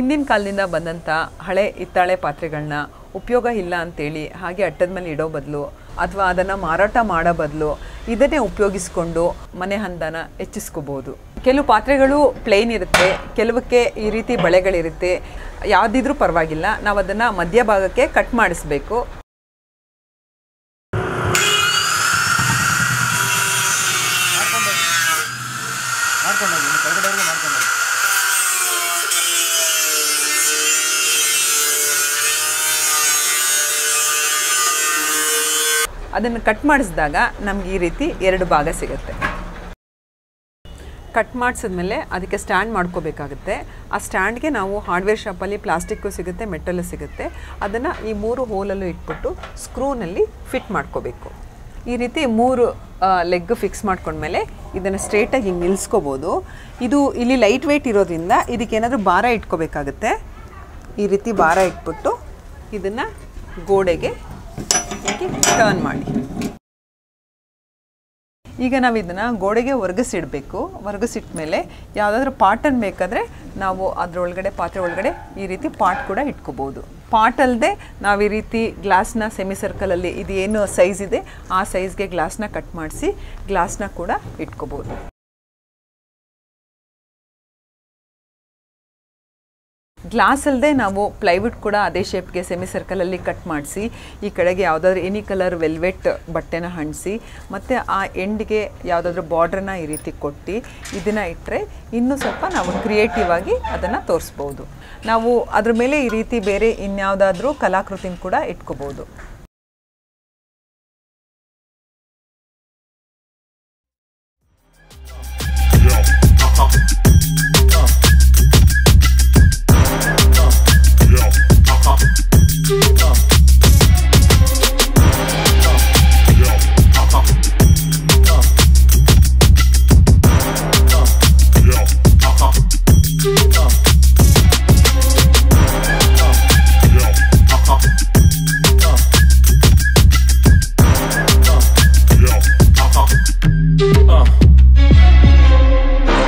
ಹಿಂದಿನ ಕಾಲದಿಂದ ಬಂದಂಥ ಹಳೆ ಹಿತ್ತಾಳೆ ಪಾತ್ರೆಗಳನ್ನ ಉಪಯೋಗ ಇಲ್ಲ ಅಂತೇಳಿ ಹಾಗೆ ಅಟ್ಟದ ಮೇಲೆ ಇಡೋ ಬದಲು ಅಥವಾ ಅದನ್ನು ಮಾರಾಟ ಮಾಡೋ ಬದಲು ಇದನ್ನೇ ಉಪಯೋಗಿಸ್ಕೊಂಡು ಮನೆ ಹಂದನ ಹೆಚ್ಚಿಸ್ಕೋಬೋದು. ಕೆಲವು ಪಾತ್ರೆಗಳು ಪ್ಲೇನ್ ಇರುತ್ತೆ, ಕೆಲವಕ್ಕೆ ಈ ರೀತಿ ಬಳೆಗಳಿರುತ್ತೆ. ಯಾವುದಿದ್ರೂ ಪರವಾಗಿಲ್ಲ, ನಾವು ಅದನ್ನು ಮಧ್ಯಭಾಗಕ್ಕೆ ಕಟ್ ಮಾಡಿಸ್ಬೇಕು. ಅದನ್ನು ಕಟ್ ಮಾಡಿಸಿದಾಗ ನಮ್ಗೆ ಈ ರೀತಿ 2 ಭಾಗ ಸಿಗುತ್ತೆ. ಕಟ್ ಮಾಡಿಸಿದ್ಮೇಲೆ ಅದಕ್ಕೆ ಸ್ಟ್ಯಾಂಡ್ ಮಾಡ್ಕೋಬೇಕಾಗುತ್ತೆ. ಆ ಸ್ಟ್ಯಾಂಡ್ಗೆ ನಾವು ಹಾರ್ಡ್ವೇರ್ ಶಾಪಲ್ಲಿ ಪ್ಲಾಸ್ಟಿಕ್ಕು ಸಿಗುತ್ತೆ, ಮೆಟಲ್ಲು ಸಿಗುತ್ತೆ. ಅದನ್ನು ಈ 3 ಹೋಲಲ್ಲೂ ಇಟ್ಬಿಟ್ಟು ಸ್ಕ್ರೂನಲ್ಲಿ ಫಿಟ್ ಮಾಡ್ಕೋಬೇಕು. ಈ ರೀತಿ 3 ಲೆಗ್ ಫಿಕ್ಸ್ ಮಾಡ್ಕೊಂಡ್ಮೇಲೆ ಇದನ್ನು ಸ್ಟ್ರೇಟಾಗಿ ಹಿಂಗೆ ನಿಲ್ಲಿಸ್ಕೋಬೋದು. ಇದು ಇಲ್ಲಿ ಲೈಟ್ ವೆಯ್ಟ್ ಇರೋದ್ರಿಂದ ಇದಕ್ಕೇನಾದರೂ ಭಾರ ಇಟ್ಕೋಬೇಕಾಗುತ್ತೆ. ಈ ರೀತಿ ಭಾರ ಇಟ್ಬಿಟ್ಟು ಇದನ್ನು ಗೋಡೆಗೆ ಟರ್ನ್ ಮಾಡಿ. ಈಗ ನಾವು ಇದನ್ನು ಗೋಡೆಗೆ ಒರಗಿಸಿಡಬೇಕು. ಒರಗಿಸಿಟ್ಟ ಮೇಲೆ ಯಾವುದಾದ್ರೂ ಪಾಟನ್ನು ಬೇಕಾದರೆ ನಾವು ಅದರೊಳಗಡೆ ಪಾತ್ರೆ ಒಳಗಡೆ ಈ ರೀತಿ ಪಾಟ್ ಕೂಡ ಇಟ್ಕೋಬೋದು. ಪಾಟ್ ಅಲ್ಲದೆ ನಾವು ಈ ರೀತಿ ಗ್ಲಾಸ್ನ ಸೆಮಿ ಸರ್ಕಲಲ್ಲಿ ಇದು ಏನು ಸೈಜ್ ಇದೆ ಆ ಸೈಜ್ಗೆ ಗ್ಲಾಸ್ನ ಕಟ್ ಮಾಡಿಸಿ ಗ್ಲಾಸ್ನ ಕೂಡ ಇಟ್ಕೋಬೋದು. ಗ್ಲಾಸ್ ಅಲ್ಲದೆ ನಾವು ಪ್ಲೈವುಡ್ ಕೂಡ ಅದೇ ಶೇಪ್ಗೆ ಸೆಮಿ ಸರ್ಕಲಲ್ಲಿ ಕಟ್ ಮಾಡಿಸಿ ಈ ಕಡೆಗೆ ಯಾವುದಾದ್ರೂ ಎನಿ ಕಲರ್ ವೆಲ್ವೆಟ್ ಬಟ್ಟೆನ ಹಣಿಸಿ ಮತ್ತು ಆ ಎಂಡ್ಗೆ ಯಾವುದಾದ್ರೂ ಬಾರ್ಡ್ರನ್ನ ಈ ರೀತಿ ಕೊಟ್ಟು ಇದನ್ನು ಇಟ್ಟರೆ ಇನ್ನೂ ಸ್ವಲ್ಪ ನಾವು ಕ್ರಿಯೇಟಿವ್ ಆಗಿ ಅದನ್ನು ತೋರಿಸ್ಬೋದು. ನಾವು ಅದ್ರ ಮೇಲೆ ಈ ರೀತಿ ಬೇರೆ ಇನ್ಯಾವುದಾದ್ರೂ ಕಲಾಕೃತಿನ ಕೂಡ ಇಟ್ಕೋಬೋದು.